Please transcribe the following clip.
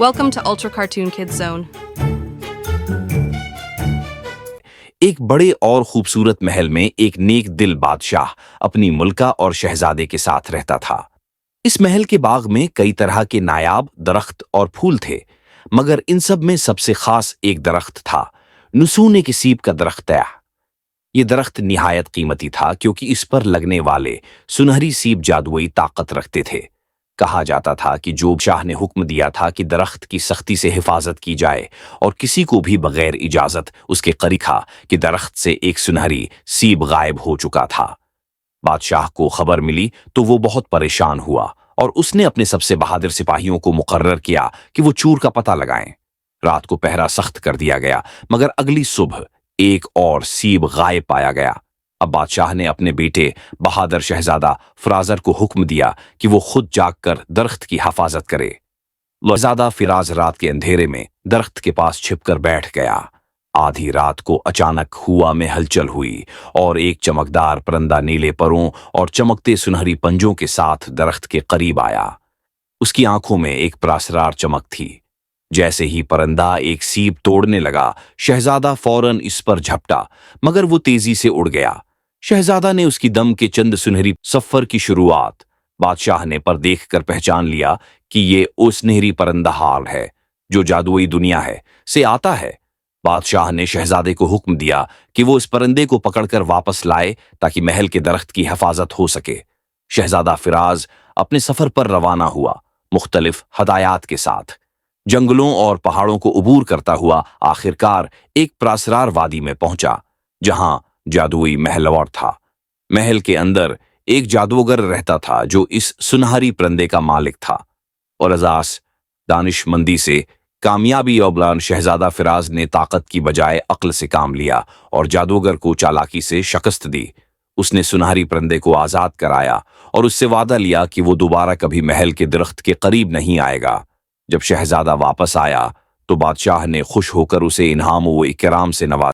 Welcome to Ultra Cartoon Kids Zone. ایک بڑے اور خوبصورت محل میں ایک نیک دل بادشاہ اپنی ملکہ اور شہزادے کے ساتھ رہتا تھا۔ اس محل کے باغ میں کئی طرح کے نایاب درخت اور پھول تھے، مگر ان سب میں سب سے خاص ایک درخت تھا، نسونے کے سیب کا درخت۔ یہ درخت نہایت قیمتی تھا کیونکہ اس پر لگنے والے سنہری سیب جادوئی طاقت رکھتے تھے۔ کہا جاتا تھا کہ جو شاہ نے حکم دیا تھا کہ درخت کی سختی سے حفاظت کی جائے اور کسی کو بھی بغیر اجازت اس کے قریب تھا کہ درخت سے ایک سنہری سیب غائب ہو چکا تھا۔ بادشاہ کو خبر ملی تو وہ بہت پریشان ہوا اور اس نے اپنے سب سے بہادر سپاہیوں کو مقرر کیا کہ وہ چور کا پتہ لگائیں۔ رات کو پہرا سخت کر دیا گیا، مگر اگلی صبح ایک اور سیب غائب پایا گیا۔ اب بادشاہ نے اپنے بیٹے بہادر شہزادہ فرازر کو حکم دیا کہ وہ خود جاگ کر درخت کی حفاظت کرے۔ شہزادہ فراز رات کے اندھیرے میں درخت کے پاس چھپ کر بیٹھ گیا۔ آدھی رات کو اچانک ہوا میں ہلچل ہوئی اور ایک چمکدار پرندہ نیلے پروں اور چمکتے سنہری پنجوں کے ساتھ درخت کے قریب آیا۔ اس کی آنکھوں میں ایک پراسرار چمک تھی۔ جیسے ہی پرندہ ایک سیب توڑنے لگا، شہزادہ فوراً اس پر جھپٹا، مگر وہ تیزی سے اڑ گیا۔ شہزادہ نے اس کی دم کے چند سنہری سفر کی شروعات بادشاہ نے پر دیکھ کر پہچان لیا کہ یہ اس سنہری پرندہ حال ہے جو جادوئی دنیا ہے سے آتا ہے۔ بادشاہ نے شہزادے کو حکم دیا کہ وہ اس پرندے کو پکڑ کر واپس لائے تاکہ محل کے درخت کی حفاظت ہو سکے۔ شہزادہ فراز اپنے سفر پر روانہ ہوا، مختلف ہدایات کے ساتھ۔ جنگلوں اور پہاڑوں کو عبور کرتا ہوا آخرکار ایک پراسرار وادی میں پہنچا جہاں جادوئی محل اور تھا۔ محل کے اندر ایک جادوگر رہتا تھا جو اس سنہری پرندے کا مالک تھا، اور ازاس دانش مندی سے کامیابی اور شہزادہ فراز نے طاقت کی بجائے عقل سے کام لیا اور جادوگر کو چالاکی سے شکست دی۔ اس نے سنہری پرندے کو آزاد کرایا اور اس سے وعدہ لیا کہ وہ دوبارہ کبھی محل کے درخت کے قریب نہیں آئے گا۔ جب شہزادہ واپس آیا تو بادشاہ نے خوش ہو کر اسے انعام و اکرام سے نوازا۔